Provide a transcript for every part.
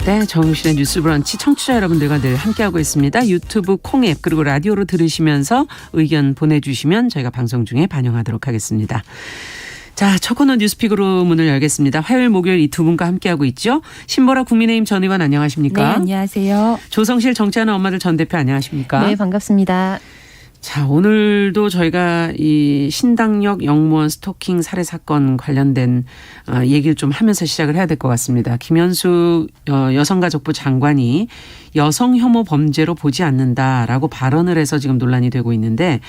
네, 정용실의 뉴스 브런치 청취자 여러분들과 늘 함께하고 있습니다. 유튜브 콩앱 그리고 라디오로 들으시면서 의견 보내주시면 저희가 방송 중에 반영하도록 하겠습니다. 자, 첫 코너 뉴스픽으로 문을 열겠습니다. 화요일 목요일 이 두 분과 함께하고 있죠. 신보라 국민의힘 전 의원 안녕하십니까? 네, 안녕하세요. 조성실 정치하는 엄마들 전 대표 안녕하십니까? 네, 반갑습니다. 자, 오늘도 저희가 이 신당역 영무원 스토킹 살해 사건 관련된 얘기를 좀 하면서 시작을 해야 될 것 같습니다. 김현수 여성가족부 장관이 여성 혐오 범죄로 보지 않는다라고 발언을 해서 지금 논란이 되고 있는데,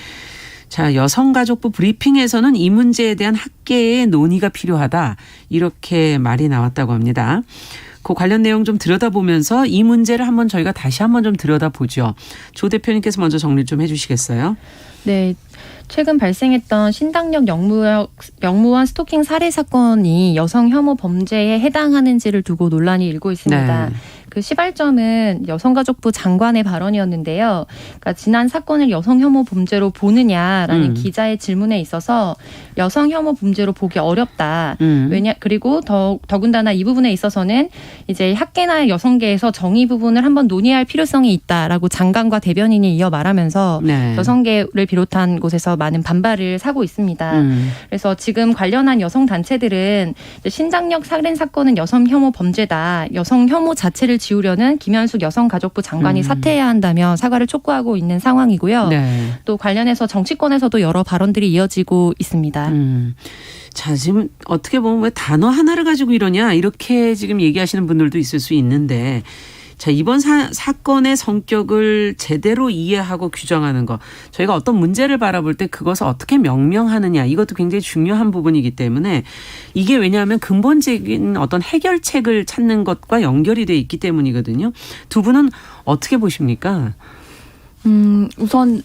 자, 여성가족부 브리핑에서는 이 문제에 대한 학계의 논의가 필요하다, 이렇게 말이 나왔다고 합니다. 그 관련 내용 좀 들여다보면서 이 문제를 한번 저희가 다시 한번 좀 들여다보죠. 조 대표님께서 먼저 정리 좀 해 주시겠어요? 네. 최근 발생했던 신당역 영무원 스토킹 살해 사건이 여성 혐오 범죄에 해당하는지를 두고 논란이 일고 있습니다. 네. 그 시발점은 여성가족부 장관의 발언이었는데요. 그러니까 지난 사건을 여성 혐오 범죄로 보느냐라는 기자의 질문에 있어서 여성 혐오 범죄로 보기 어렵다. 그리고 더군다나 이 부분에 있어서는 이제 학계나 여성계에서 정의 부분을 한번 논의할 필요성이 있다라고 장관과 대변인이 이어 말하면서 네. 여성계를 비롯한 곳에서 많은 반발을 사고 있습니다. 그래서 지금 관련한 여성 단체들은 신당역 살인 사건은 여성 혐오 범죄다. 여성 혐오 자체를 지우려는 김현숙 여성가족부 장관이 사퇴해야 한다며 사과를 촉구하고 있는 상황이고요. 네. 또 관련해서 정치권에서도 여러 발언들이 이어지고 있습니다. 자, 지금 어떻게 보면 왜 단어 하나를 가지고 이러냐, 이렇게 지금 얘기하시는 분들도 있을 수 있는데, 자, 이번 사건의 성격을 제대로 이해하고 규정하는 것, 저희가 어떤 문제를 바라볼 때 그것을 어떻게 명명하느냐, 이것도 굉장히 중요한 부분이기 때문에, 이게 왜냐하면 근본적인 어떤 해결책을 찾는 것과 연결이 돼 있기 때문이거든요. 두 분은 어떻게 보십니까? 우선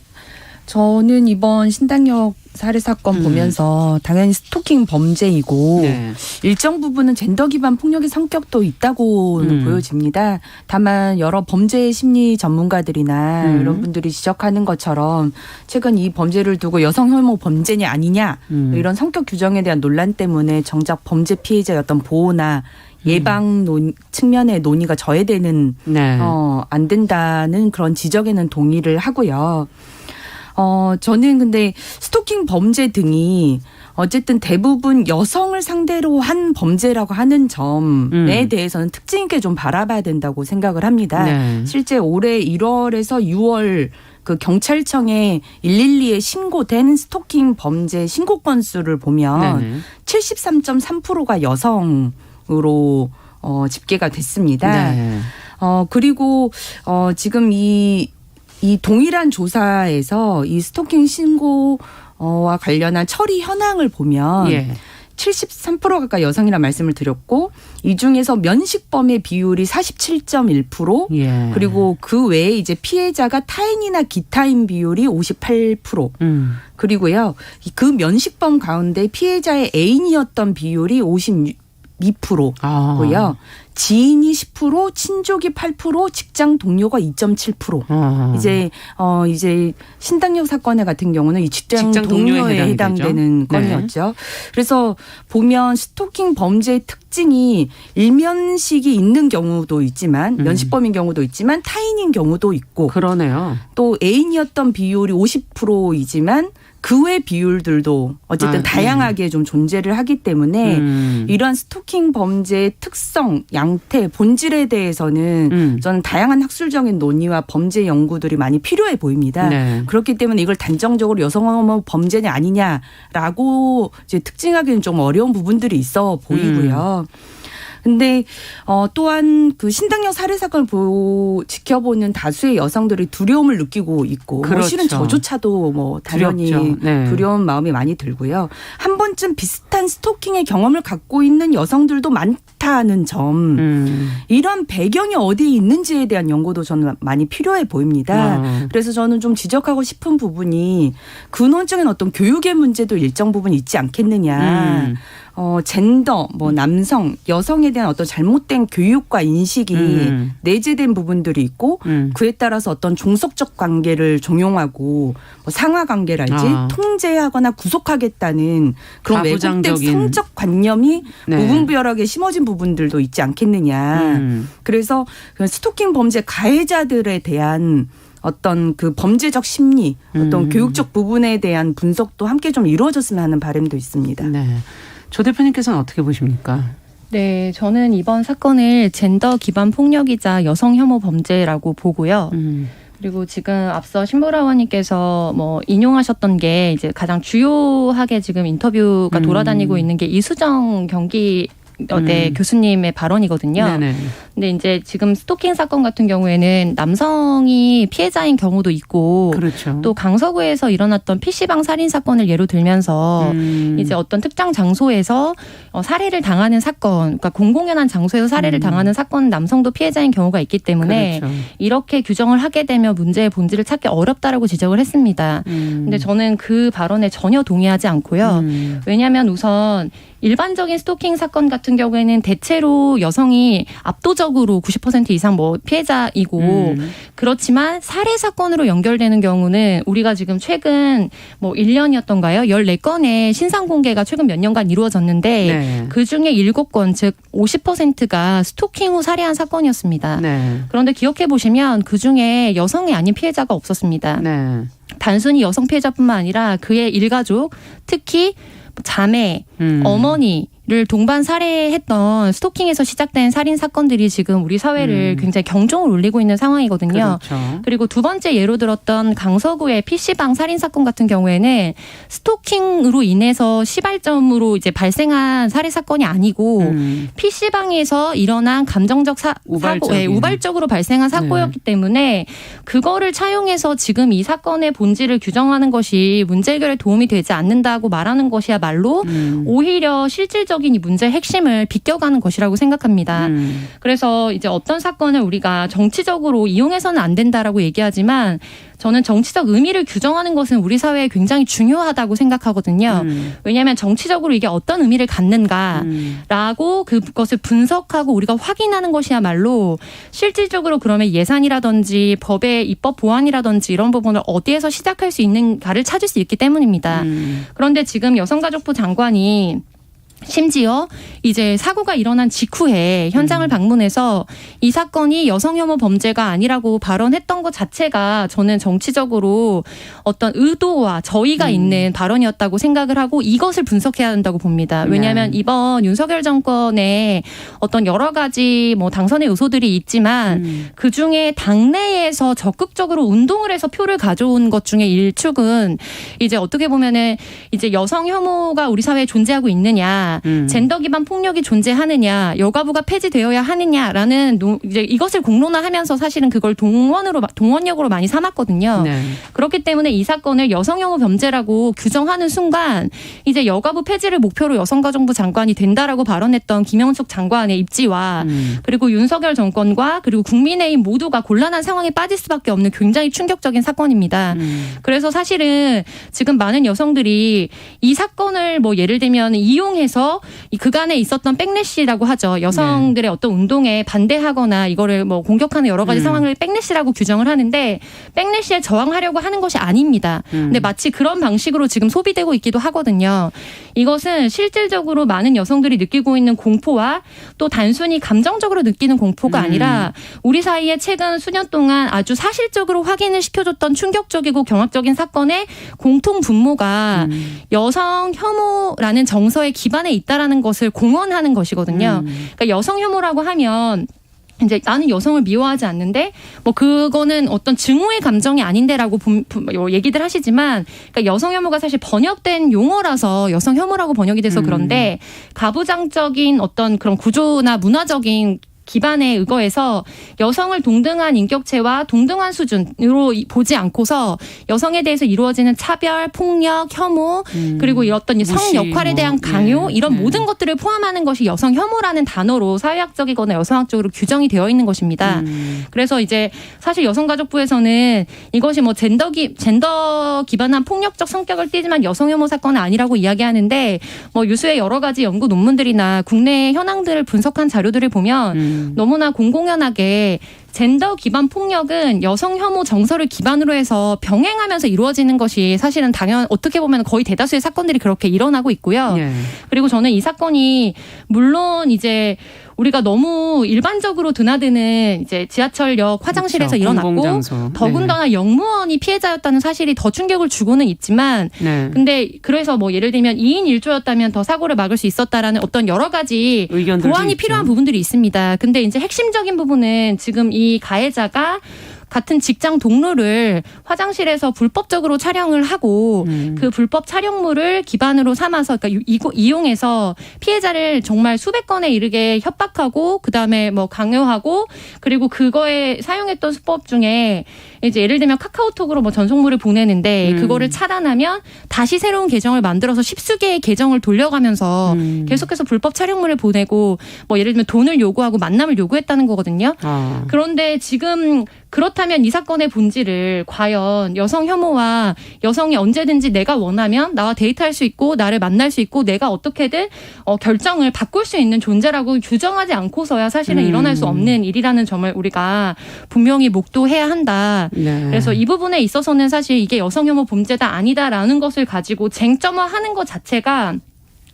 저는 이번 신당역 살해 사건 보면서 당연히 스토킹 범죄이고 네. 일정 부분은 젠더 기반 폭력의 성격도 있다고는 보여집니다. 다만 여러 범죄 심리 전문가들이나 이런 분들이 지적하는 것처럼 최근 이 범죄를 두고 여성 혐오 범죄냐 아니냐 이런 성격 규정에 대한 논란 때문에 정작 범죄 피해자의 어떤 보호나 예방 측면의 논의가 저해되는 네. 안 된다는 그런 지적에는 동의를 하고요. 저는 근데 스토킹 범죄 등이 어쨌든 대부분 여성을 상대로 한 범죄라고 하는 점에 대해서는 특징 있게 좀 바라봐야 된다고 생각을 합니다. 네. 실제 올해 1월에서 6월 그 경찰청에 112에 신고된 스토킹 범죄 신고 건수를 보면 73.3%가 여성으로 집계가 됐습니다. 네. 그리고 지금 이 동일한 조사에서 이 스토킹 신고와 관련한 처리 현황을 보면 73% 가까이 여성이라는 말씀을 드렸고, 이 중에서 면식범의 비율이 47.1%, 그리고 그 외에 이제 피해자가 타인이나 기타인 비율이 58%, 그리고요 그 면식범 가운데 피해자의 애인이었던 비율이 52%고요. 지인이 10%, 친족이 8%, 직장 동료가 2.7%. 이제 신당역 사건의 같은 경우는 이 직장 동료에 해당되는 건이었죠. 네. 그래서 보면 스토킹 범죄의 특징이 일면식이 있는 경우도 있지만 면식범인 경우도 있지만 타인인 경우도 있고. 그러네요. 또 애인이었던 비율이 50%이지만 그 외 비율들도 어쨌든 다양하게 좀 존재를 하기 때문에 이러한 스토킹 범죄의 특성, 양태, 본질에 대해서는 저는 다양한 학술적인 논의와 범죄 연구들이 많이 필요해 보입니다. 네. 그렇기 때문에 이걸 단정적으로 여성 혐오 범죄냐 아니냐라고 이제 특징하기는 좀 어려운 부분들이 있어 보이고요. 근데 또한 그 신당역 살해 사건을 지켜보는 다수의 여성들이 두려움을 느끼고 있고, 그렇죠. 실은 저조차도 당연히 네. 두려운 마음이 많이 들고요. 한 번쯤 비슷한 스토킹의 경험을 갖고 있는 여성들도 많다는 점, 이런 배경이 어디에 있는지에 대한 연구도 저는 많이 필요해 보입니다. 그래서 저는 좀 지적하고 싶은 부분이 근원적인 어떤 교육의 문제도 일정 부분 있지 않겠느냐. 젠더, 뭐 남성, 여성에 대한 어떤 잘못된 교육과 인식이 내재된 부분들이 있고 그에 따라서 어떤 종속적 관계를 종용하고 뭐 상하 관계랄지 통제하거나 구속하겠다는 그런 왜곡된 성적 관념이 무분별하게 심어진 부분들도 있지 않겠느냐. 그래서 스토킹 범죄 가해자들에 대한 어떤 그 범죄적 심리, 어떤 교육적 부분에 대한 분석도 함께 좀 이루어졌으면 하는 바람도 있습니다. 네. 조 대표님께서는 어떻게 보십니까? 네, 저는 이번 사건을 젠더 기반 폭력이자 여성 혐오 범죄라고 보고요. 그리고 지금 앞서 신보라원님께서 뭐 인용하셨던 게 이제 가장 주요하게 지금 인터뷰가 돌아다니고 있는 게 이수정 경기대 교수님의 발언이거든요. 네네. 근데 이제 지금 스토킹 사건 같은 경우에는 남성이 피해자인 경우도 있고 그렇죠. 또 강서구에서 일어났던 PC방 살인 사건을 예로 들면서 이제 어떤 특정 장소에서 살해를 당하는 사건, 그러니까 공공연한 장소에서 살해를 당하는 사건 남성도 피해자인 경우가 있기 때문에 그렇죠. 이렇게 규정을 하게 되면 문제의 본질을 찾기 어렵다라고 지적을 했습니다. 근데 저는 그 발언에 전혀 동의하지 않고요. 왜냐하면 우선 일반적인 스토킹 사건 같은 경우에는 대체로 여성이 압도적으로 90% 이상 뭐 피해자이고 그렇지만 살해 사건으로 연결되는 경우는 우리가 지금 최근 뭐 1년이었던가요? 14건의 신상 공개가 최근 몇 년간 이루어졌는데 네. 그중에 7건 즉 50%가 스토킹 후 살해한 사건이었습니다. 네. 그런데 기억해 보시면 그중에 여성이 아닌 피해자가 없었습니다. 네. 단순히 여성 피해자뿐만 아니라 그의 일가족 특히 자매, 어머니를 동반 살해했던 스토킹에서 시작된 살인 사건들이 지금 우리 사회를 굉장히 경종을 울리고 있는 상황이거든요. 그렇죠. 그리고 두 번째 예로 들었던 강서구의 PC방 살인 사건 같은 경우에는 스토킹으로 인해서 시발점으로 이제 발생한 살해 사건이 아니고 PC방에서 일어난 감정적 사고, 우발적으로 발생한 사고였기 때문에 그거를 차용해서 지금 이 사건의 본질을 규정하는 것이 문제 해결에 도움이 되지 않는다고 말하는 것이야말로 오히려 실질적인 이 문제의 핵심을 비껴가는 것이라고 생각합니다. 그래서 이제 어떤 사건을 우리가 정치적으로 이용해서는 안 된다라고 얘기하지만 저는 정치적 의미를 규정하는 것은 우리 사회에 굉장히 중요하다고 생각하거든요. 왜냐하면 정치적으로 이게 어떤 의미를 갖는가라고 그것을 분석하고 우리가 확인하는 것이야말로 실질적으로 그러면 예산이라든지 법의 입법 보완이라든지 이런 부분을 어디에서 시작할 수 있는가를 찾을 수 있기 때문입니다. 그런데 지금 여성가족부 장관이 심지어 이제 사고가 일어난 직후에 현장을 방문해서 이 사건이 여성 혐오 범죄가 아니라고 발언했던 것 자체가 저는 정치적으로 어떤 의도와 저의가 있는 발언이었다고 생각을 하고 이것을 분석해야 한다고 봅니다. 왜냐하면 이번 윤석열 정권의 어떤 여러 가지 뭐 당선의 요소들이 있지만 그중에 당내에서 적극적으로 운동을 해서 표를 가져온 것 중에 일축은 이제 어떻게 보면은 이제 여성 혐오가 우리 사회에 존재하고 있느냐 젠더 기반 폭력이 존재하느냐, 여가부가 폐지되어야 하느냐라는 이제 이것을 공론화하면서 사실은 그걸 동원력으로 많이 삼았거든요. 네. 그렇기 때문에 이 사건을 여성 혐오 범죄라고 규정하는 순간 이제 여가부 폐지를 목표로 여성가족부 장관이 된다라고 발언했던 김영숙 장관의 입지와 그리고 윤석열 정권과 그리고 국민의힘 모두가 곤란한 상황에 빠질 수밖에 없는 굉장히 충격적인 사건입니다. 그래서 사실은 지금 많은 여성들이 이 사건을 뭐 예를 들면 이용해서 이 그간에 있었던 백래시라고 하죠. 여성들의 어떤 운동에 반대하거나 이거를 뭐 공격하는 여러 가지 상황을 백래시라고 규정을 하는데 백래시에 저항하려고 하는 것이 아닙니다. 근데 마치 그런 방식으로 지금 소비되고 있기도 하거든요. 이것은 실질적으로 많은 여성들이 느끼고 있는 공포와 또 단순히 감정적으로 느끼는 공포가 아니라 우리 사이에 최근 수년 동안 아주 사실적으로 확인을 시켜줬던 충격적이고 경악적인 사건의 공통 분모가 여성 혐오라는 정서의 기반에 있다라는 것을 공언하는 것이거든요. 그러니까 여성 혐오라고 하면 이제 나는 여성을 미워하지 않는데 뭐 그거는 어떤 증오의 감정이 아닌데라고 얘기들 하시지만 그러니까 여성 혐오가 사실 번역된 용어라서 여성 혐오라고 번역이 돼서 그런데 가부장적인 어떤 그런 구조나 문화적인 기반에 의거해서 여성을 동등한 인격체와 동등한 수준으로 보지 않고서 여성에 대해서 이루어지는 차별, 폭력, 혐오 그리고 어떤 성 역할에 대한 강요 이런 모든 것들을 포함하는 것이 여성 혐오라는 단어로 사회학적이거나 여성학적으로 규정이 되어 있는 것입니다. 그래서 이제 사실 여성가족부에서는 이것이 뭐 젠더 기반한 폭력적 성격을 띠지만 여성 혐오 사건은 아니라고 이야기하는데 뭐 유수의 여러 가지 연구 논문들이나 국내 현황들을 분석한 자료들을 보면 너무나 공공연하게 젠더 기반 폭력은 여성 혐오 정서를 기반으로 해서 병행하면서 이루어지는 것이 사실은 어떻게 보면 거의 대다수의 사건들이 그렇게 일어나고 있고요. 예. 그리고 저는 이 사건이 물론 이제 우리가 너무 일반적으로 드나드는 이제 지하철역 화장실에서 그렇죠. 일어났고 공공장소. 더군다나 네. 영무원이 피해자였다는 사실이 더 충격을 주고는 있지만 네. 근데 그래서 뭐 예를 들면 2인 1조였다면 더 사고를 막을 수 있었다라는 어떤 여러 가지 보완이 필요한 부분들이 있습니다. 근데 이제 핵심적인 부분은 지금 이 가해자가 같은 직장 동료를 화장실에서 불법적으로 촬영을 하고 그 불법 촬영물을 기반으로 삼아서 그러니까 이용해서 피해자를 정말 수백 건에 이르게 협박하고 그다음에 뭐 강요하고 그리고 그거에 사용했던 수법 중에 이제 예를 들면 카카오톡으로 뭐 전송물을 보내는데 그거를 차단하면 다시 새로운 계정을 만들어서 십수개의 계정을 돌려가면서 계속해서 불법 촬영물을 보내고 뭐 예를 들면 돈을 요구하고 만남을 요구했다는 거거든요. 그런데 지금 그렇다면 이 사건의 본질을 과연 여성 혐오와 여성이 언제든지 내가 원하면 나와 데이트할 수 있고 나를 만날 수 있고 내가 어떻게든 결정을 바꿀 수 있는 존재라고 규정하지 않고서야 사실은 일어날 수 없는 일이라는 점을 우리가 분명히 목도해야 한다. 네. 그래서 이 부분에 있어서는 사실 이게 여성 혐오 범죄다 아니다라는 것을 가지고 쟁점화하는 것 자체가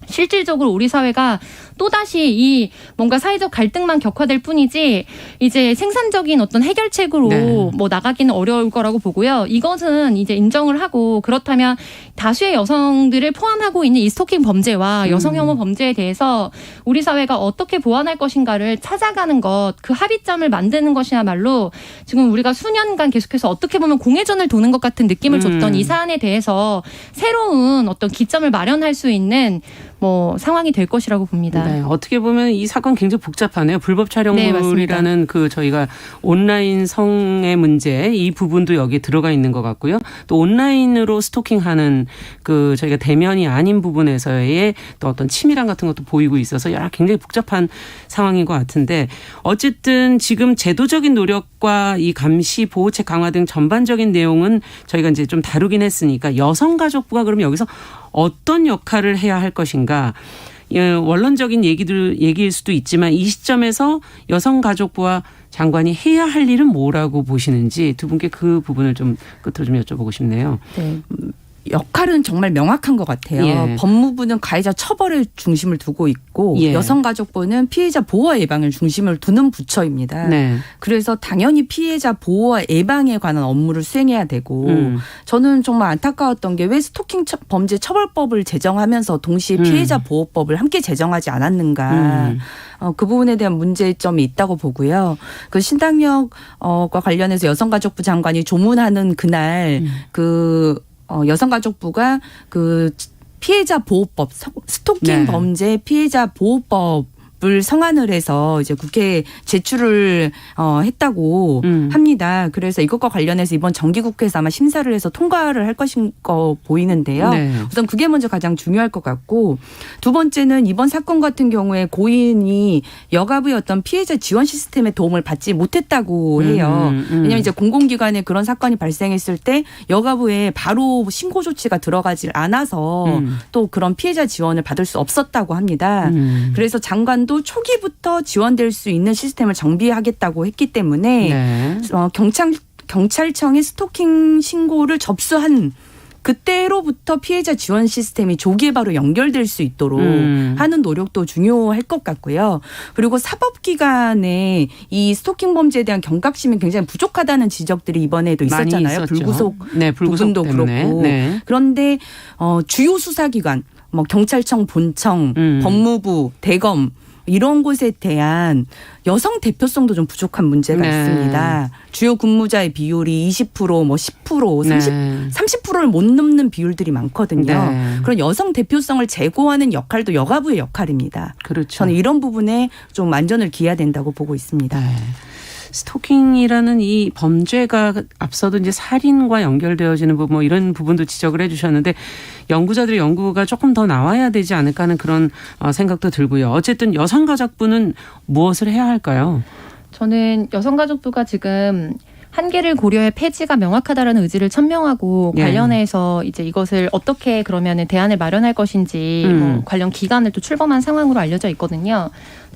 실질적으로 우리 사회가 또다시 이 뭔가 사회적 갈등만 격화될 뿐이지 이제 생산적인 어떤 해결책으로 네. 뭐 나가기는 어려울 거라고 보고요. 이것은 이제 인정을 하고 그렇다면 다수의 여성들을 포함하고 있는 이 스토킹 범죄와 여성 혐오 범죄에 대해서 우리 사회가 어떻게 보완할 것인가를 찾아가는 것, 그 합의점을 만드는 것이야말로 지금 우리가 수년간 계속해서 어떻게 보면 공회전을 도는 것 같은 느낌을 줬던 이 사안에 대해서 새로운 어떤 기점을 마련할 수 있는 뭐 상황이 될 것이라고 봅니다. 네, 어떻게 보면 이 사건 굉장히 복잡하네요. 불법 촬영물이라는 네, 그 저희가 온라인 성의 문제 이 부분도 여기에 들어가 있는 것 같고요. 또 온라인으로 스토킹하는 그 저희가 대면이 아닌 부분에서의 또 어떤 치밀함 같은 것도 보이고 있어서 여러 굉장히 복잡한 상황인 것 같은데 어쨌든 지금 제도적인 노력과 이 감시 보호책 강화 등 전반적인 내용은 저희가 이제 좀 다루긴 했으니까 여성가족부가 그럼 여기서 어떤 역할을 해야 할 것인가. 원론적인 얘기일 수도 있지만 이 시점에서 여성가족부와 장관이 해야 할 일은 뭐라고 보시는지 두 분께 그 부분을 좀 끝으로 좀 여쭤보고 싶네요. 네. 역할은 정말 명확한 것 같아요. 예. 법무부는 가해자 처벌에 중심을 두고 있고 예. 여성가족부는 피해자 보호와 예방을 중심을 두는 부처입니다. 네. 그래서 당연히 피해자 보호와 예방에 관한 업무를 수행해야 되고 저는 정말 안타까웠던 게 왜 스토킹 범죄 처벌법을 제정하면서 동시에 피해자 보호법을 함께 제정하지 않았는가. 그 부분에 대한 문제점이 있다고 보고요. 그 신당역과 관련해서 여성가족부 장관이 조문하는 그날 여성가족부가 그 피해자 보호법, 스토킹 네. 범죄 피해자 보호법을 성안을 해서 이제 국회에 제출을 했다고 합니다. 그래서 이것과 관련해서 이번 정기국회에서 아마 심사를 해서 통과를 할 것인 거 보이는데요. 네. 우선 그게 먼저 가장 중요할 것 같고 두 번째는 이번 사건 같은 경우에 고인이 여가부의 어떤 피해자 지원 시스템의 도움을 받지 못했다고 해요. 왜냐하면 이제 공공기관에 그런 사건이 발생했을 때 여가부에 바로 신고 조치가 들어가질 않아서 또 그런 피해자 지원을 받을 수 없었다고 합니다. 그래서 장관도 초기부터 지원될 수 있는 시스템을 정비하겠다고 했기 때문에 네. 경찰청에 스토킹 신고를 접수한 그때로부터 피해자 지원 시스템이 조기에 바로 연결될 수 있도록 하는 노력도 중요할 것 같고요. 그리고 사법기관에 이 스토킹 범죄에 대한 경각심이 굉장히 부족하다는 지적들이 이번에도 있었잖아요. 불구속 네, 부분도 그렇고. 네. 그런데 주요 수사기관 뭐 경찰청, 본청, 법무부, 대검 이런 곳에 대한 여성 대표성도 좀 부족한 문제가 네. 있습니다. 주요 근무자의 비율이 20%, 뭐 10%, 30%를 못 넘는 비율들이 많거든요. 네. 그런 여성 대표성을 제고하는 역할도 여가부의 역할입니다. 그렇죠. 저는 이런 부분에 좀 완전을 기해야 된다고 보고 있습니다. 네. 스토킹이라는 이 범죄가 앞서도 이제 살인과 연결되어지는 부분 뭐 이런 부분도 지적을 해 주셨는데 연구자들의 연구가 조금 더 나와야 되지 않을까 하는 그런 생각도 들고요. 어쨌든 여성가족부는 무엇을 해야 할까요? 저는 여성가족부가 지금 한계를 고려해 폐지가 명확하다라는 의지를 천명하고 예. 관련해서 이제 이것을 어떻게 그러면은 대안을 마련할 것인지 뭐 관련 기관을 또 출범한 상황으로 알려져 있거든요.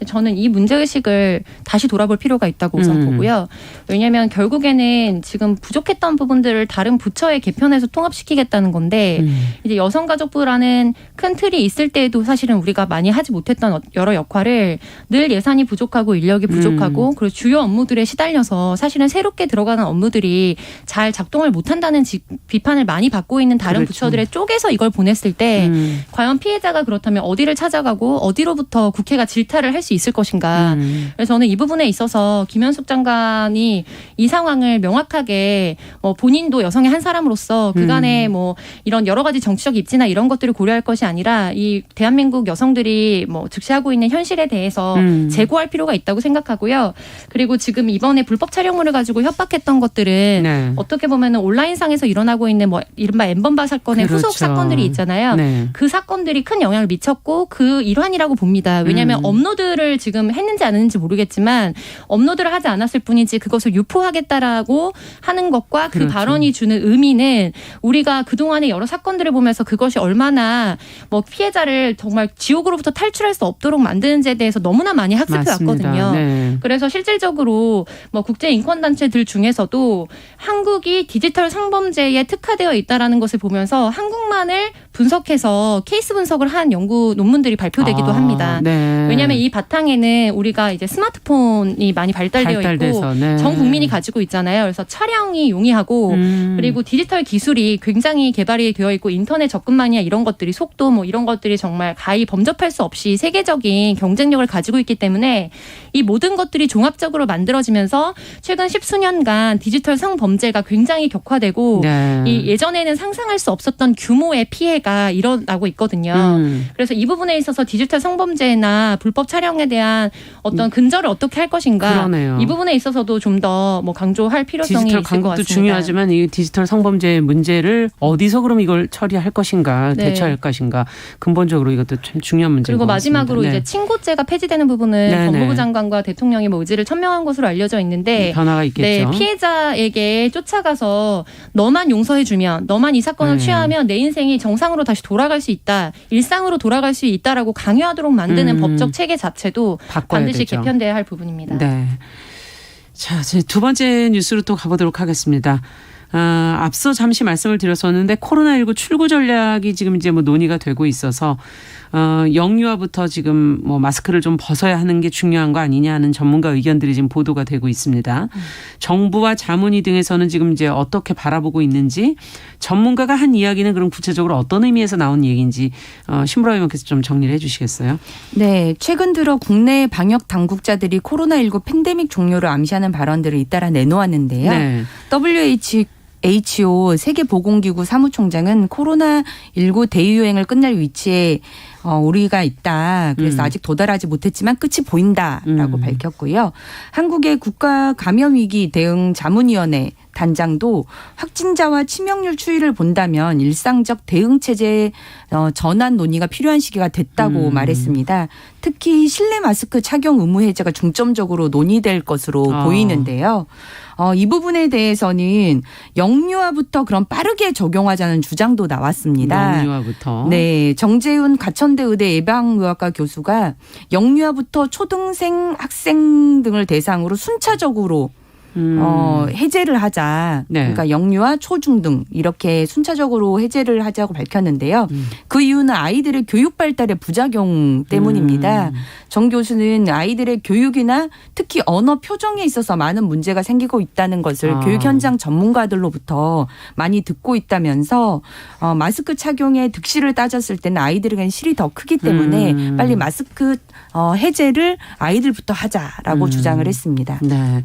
저는 이 문제의식을 다시 돌아볼 필요가 있다고 우선 보고요. 왜냐하면 결국에는 지금 부족했던 부분들을 다른 부처의 개편에서 통합시키겠다는 건데 이제 여성가족부라는 큰 틀이 있을 때에도 사실은 우리가 많이 하지 못했던 여러 역할을 늘 예산이 부족하고 인력이 부족하고 그리고 주요 업무들에 시달려서 사실은 새롭게 들어가는 업무들이 잘 작동을 못한다는 비판을 많이 받고 있는 다른 그렇죠. 부처들의 쪽에서 이걸 보냈을 때 과연 피해자가 그렇다면 어디를 찾아가고 어디로부터 국회가 질타를 할 수 있을 것인가. 그래서 저는 이 부분에 있어서 김현숙 장관이 이 상황을 명확하게 본인도 여성의 한 사람으로서 그간의 뭐 이런 여러 가지 정치적 입지나 이런 것들을 고려할 것이 아니라 이 대한민국 여성들이 뭐 즉시하고 있는 현실에 대해서 재고할 필요가 있다고 생각하고요. 그리고 지금 이번에 불법 촬영물을 가지고 협박했던 것들은 네. 어떻게 보면은 온라인상에서 일어나고 있는 뭐 이른바 엠번바 사건의 그렇죠. 후속 사건들이 있잖아요. 네. 그 사건들이 큰 영향을 미쳤고 그 일환이라고 봅니다. 왜냐하면 업로드를 지금 했는지 안 했는지 모르겠지만 업로드를 하지 않았을 뿐이지 그것을 유포하겠다라고 하는 것과 그 그렇죠. 발언이 주는 의미는 우리가 그동안의 여러 사건들을 보면서 그것이 얼마나 뭐 피해자를 정말 지옥으로부터 탈출할 수 없도록 만드는지에 대해서 너무나 많이 학습해 왔거든요. 네. 그래서 실질적으로 뭐 국제 인권단체들 중에서도 한국이 디지털 성범죄에 특화되어 있다라는 것을 보면서 한국만을 분석해서 케이스 분석을 한 연구 논문들이 발표되기도 합니다. 네. 왜냐하면 이 바탕에는 우리가 이제 스마트폰이 많이 발달되어 있고 네. 전 국민이 가지고 있잖아요. 그래서 촬영이 용이하고 그리고 디지털 기술이 굉장히 개발이 되어 있고 인터넷 접근만이야 이런 것들이 속도 뭐 이런 것들이 정말 가히 범접할 수 없이 세계적인 경쟁력을 가지고 있기 때문에 이 모든 것들이 종합적으로 만들어지면서 최근 10수년간 디지털 성범죄가 굉장히 격화되고 네. 이 예전에는 상상할 수 없었던 규모의 피해가 일어나고 있거든요. 그래서 이 부분에 있어서 디지털 성범죄나 불법 촬영에 대한 어떤 근절을 어떻게 할 것인가. 그러네요. 이 부분에 있어서도 좀 더 뭐 강조할 필요성이 디지털 있을 것 강국도 같습니다. 중요하지만 이 디지털 성범죄의 문제를 어디서 그럼 이걸 처리할 것인가 네. 대처할 것인가 근본적으로 이것도 참 중요한 문제인 그리고 것 같습니다. 마지막으로 네. 이제 친고죄가 폐지되는 부분은 네, 법무부 네. 장관과 대통령이 뭐 의지를 천명한 것으로 알려져 있는데 변화가 있겠죠. 네, 피해자에게 쫓아가서 너만 용서해주면 너만 이 사건을 네. 취하면 내 인생이 정상으로 다시 돌아갈 수 있다. 일상으로 돌아갈 수 있다라고 강요하도록 만드는 법적 체계 자체도 바꿔야 반드시 되죠. 개편돼야 할 부분입니다. 네. 자, 이제 두 번째 뉴스로 또 가보도록 하겠습니다. 앞서 잠시 말씀을 드렸었는데 코로나19 출구 전략이 지금 이제 뭐 논의가 되고 있어서 영유아부터 지금 뭐 마스크를 좀 벗어야 하는 게 중요한 거 아니냐 하는 전문가 의견들이 지금 보도가 되고 있습니다. 정부와 자문위 등에서는 지금 이제 어떻게 바라보고 있는지 전문가가 한 이야기는 그럼 구체적으로 어떤 의미에서 나온 얘기인지 신보라 의원께서 좀 정리를 해 주시겠어요? 네, 최근 들어 국내 방역 당국자들이 코로나19 팬데믹 종료를 암시하는 발언들을 잇따라 내놓았는데요. 네. WHO 세계보건기구 사무총장은 코로나19 대유행을 끝날 위치에 우리가 있다. 그래서 아직 도달하지 못했지만 끝이 보인다라고 밝혔고요. 한국의 국가감염위기 대응 자문위원회 단장도 확진자와 치명률 추이를 본다면 일상적 대응체제 전환 논의가 필요한 시기가 됐다고 말했습니다. 특히 실내 마스크 착용 의무 해제가 중점적으로 논의될 것으로 보이는데요. 이 부분에 대해서는 영유아부터 그럼 빠르게 적용하자는 주장도 나왔습니다. 영유아부터. 네, 정재훈 가천대 의대 예방의학과 교수가 영유아부터 초등생, 학생 등을 대상으로 순차적으로 해제를 하자. 네. 그러니까 영유아, 초중등 이렇게 순차적으로 해제를 하자고 밝혔는데요. 그 이유는 아이들의 교육 발달의 부작용 때문입니다. 정 교수는 아이들의 교육이나 특히 언어 표정에 있어서 많은 문제가 생기고 있다는 것을 교육 현장 전문가들로부터 많이 듣고 있다면서 마스크 착용의 득실을 따졌을 때는 아이들에게는 실이 더 크기 때문에 빨리 마스크 해제를 아이들부터 하자라고 주장을 했습니다. 네.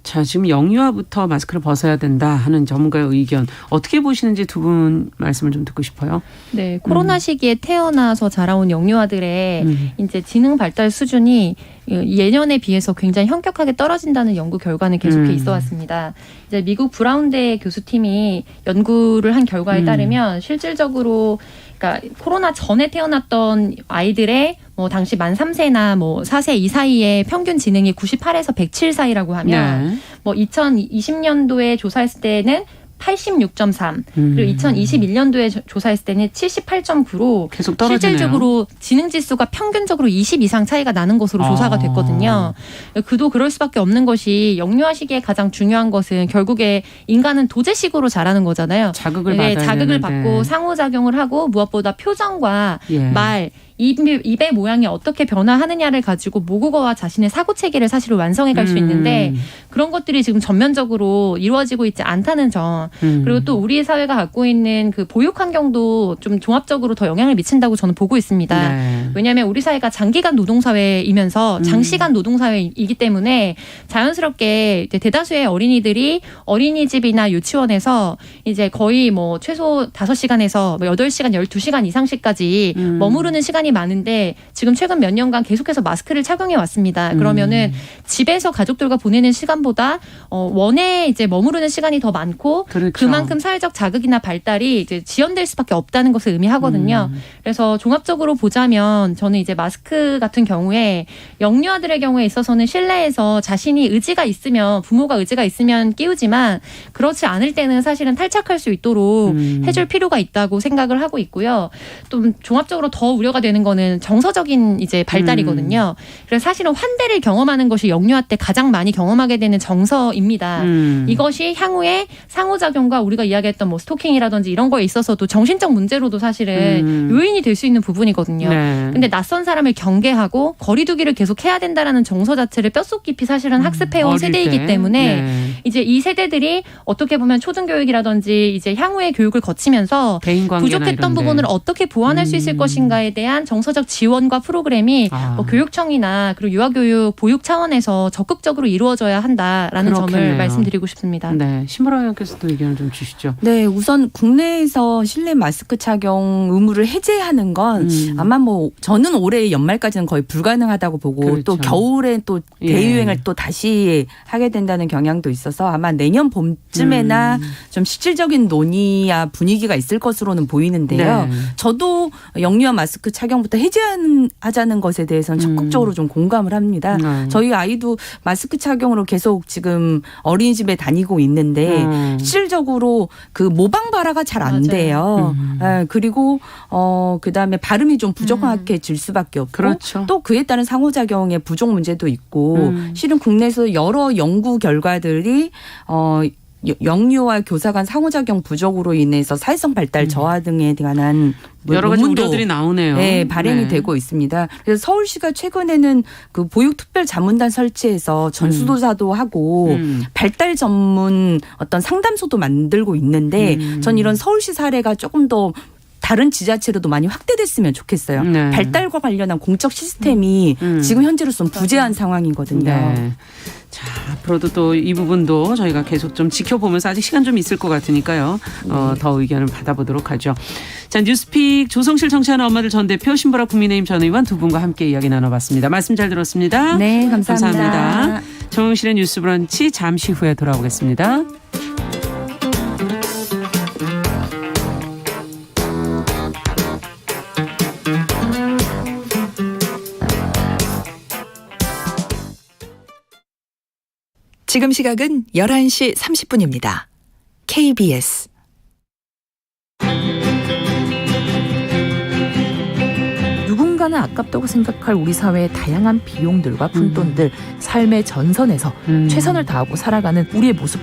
자, 지금 영유아부터 마스크를 벗어야 된다 하는 전문가의 의견 어떻게 보시는지 두 분 말씀을 좀 듣고 싶어요. 네, 코로나 시기에 태어나서 자라온 영유아들의 이제 지능 발달 수준이 예년에 비해서 굉장히 현격하게 떨어진다는 연구 결과는 계속해 있어 왔습니다. 이제 미국 브라운대 교수팀이 연구를 한 결과에 따르면 실질적으로 그러니까 코로나 전에 태어났던 아이들의 뭐 당시 만 3세나 뭐 4세 이 사이의 평균 지능이 98에서 107 사이라고 하면 네. 뭐 2020년도에 조사했을 때는 86.3 그리고 2021년도에 조사했을 때는 78.9로 계속 떨어지네요. 실질적으로 지능 지수가 평균적으로 20 이상 차이가 나는 것으로 조사가 됐거든요. 그도 그럴 수밖에 없는 것이 영유아 시기에 가장 중요한 것은 결국에 인간은 도제식으로 자라는 거잖아요. 자극을 네, 받아야 자극을 되는데. 받고 상호작용을 하고 무엇보다 표정과 예. 말 입의 모양이 어떻게 변화하느냐를 가지고 모국어와 자신의 사고 체계를 사실은 완성해 갈 수 있는데 그런 것들이 지금 전면적으로 이루어지고 있지 않다는 점. 그리고 또 우리 사회가 갖고 있는 그 보육 환경도 좀 종합적으로 더 영향을 미친다고 저는 보고 있습니다. 네. 왜냐하면 우리 사회가 장기간 노동사회이면서 장시간 노동사회이기 때문에 자연스럽게 이제 대다수의 어린이들이 어린이집이나 유치원에서 이제 거의 뭐 최소 5시간에서 뭐 8시간, 12시간 이상씩까지 머무르는 시간이 많은데 지금 최근 몇 년간 계속해서 마스크를 착용해 왔습니다. 그러면은 집에서 가족들과 보내는 시간보다 원에 이제 머무르는 시간이 더 많고 그렇죠. 그만큼 사회적 자극이나 발달이 이제 지연될 수밖에 없다는 것을 의미하거든요. 그래서 종합적으로 보자면 저는 이제 마스크 같은 경우에 영유아들의 경우에 있어서는 실내에서 자신이 의지가 있으면 부모가 의지가 있으면 끼우지만 그렇지 않을 때는 사실은 탈착할 수 있도록 해줄 필요가 있다고 생각을 하고 있고요. 또 종합적으로 더 우려가 되는 거는 정서적인 이제 발달이거든요. 그래서 사실은 환대를 경험하는 것이 영유아 때 가장 많이 경험하게 되는 정서입니다. 이것이 향후에 상호작용과 우리가 이야기했던 뭐 스토킹이라든지 이런 거에 있어서도 정신적 문제로도 사실은 요인이 될 수 있는 부분이거든요. 네. 근데 낯선 사람을 경계하고 거리두기를 계속 해야 된다라는 정서 자체를 뼈속 깊이 사실은 학습해온 어릴 세대이기 때. 때문에 네. 이제 이 세대들이 어떻게 보면 초등교육이라든지 이제 향후의 교육을 거치면서 대인관계나 부족했던 이런데. 부분을 어떻게 보완할 수 있을 것인가에 대한 정서적 지원과 프로그램이 뭐 교육청이나 그리고 유아교육 보육 차원에서 적극적으로 이루어져야 한다라는 그렇겠네요. 점을 말씀드리고 싶습니다. 네, 신보라 의원께서도 의견을 좀 주시죠. 네, 우선 국내에서 실내 마스크 착용 의무를 해제하는 건 아마 뭐 저는 올해 연말까지는 거의 불가능하다고 보고 그렇죠. 또 겨울에 또 예. 대유행을 또 다시 하게 된다는 경향도 있어서 아마 내년 봄쯤에나 좀 실질적인 논의야 분위기가 있을 것으로는 보이는데요. 네. 저도 영유아 마스크 착용부터 해제하자는 것에 대해서는 적극적으로 좀 공감을 합니다. 저희 아이도 마스크 착용으로 계속 지금 어린이집에 다니고 있는데 실질적으로 그 모방 발화가 잘 안 돼요. 그리고 그다음에 발음이 좀 부정확해질 수밖에 없고 그렇죠. 또 그에 따른 상호작용의 부족 문제도 있고 실은 국내에서 여러 연구 결과들이 영유아 교사 간 상호작용 부족으로 인해서 사회성 발달 저하 등에 관한 여러 가지 논문도 우려들이 나오네요. 네, 발행이 네. 되고 있습니다. 그래서 서울시가 최근에는 그 보육특별자문단 설치해서 전수조사도 하고 발달 전문 어떤 상담소도 만들고 있는데 전 이런 서울시 사례가 조금 더 다른 지자체로도 많이 확대됐으면 좋겠어요. 네. 발달과 관련한 공적 시스템이 지금 현재로서는 부재한 상황이거든요. 네. 자, 앞으로도 또 이 부분도 저희가 계속 좀 지켜보면서 아직 시간 좀 있을 것 같으니까요. 더 의견을 받아보도록 하죠. 자, 뉴스픽 조성실 정치하는 엄마들 전 대표, 신보라 국민의힘 전 의원 두 분과 함께 이야기 나눠봤습니다. 말씀 잘 들었습니다. 네, 감사합니다. 정용실의 뉴스 브런치 잠시 후에 돌아오겠습니다. 지금 시각은 11시 30분입니다. KBS 살아가는 아깝다고 생각할 우리 사회의 다양한 비용들과 푼돈들, 삶의 전선에서 최선을 다하고 살아가는 우리의 모습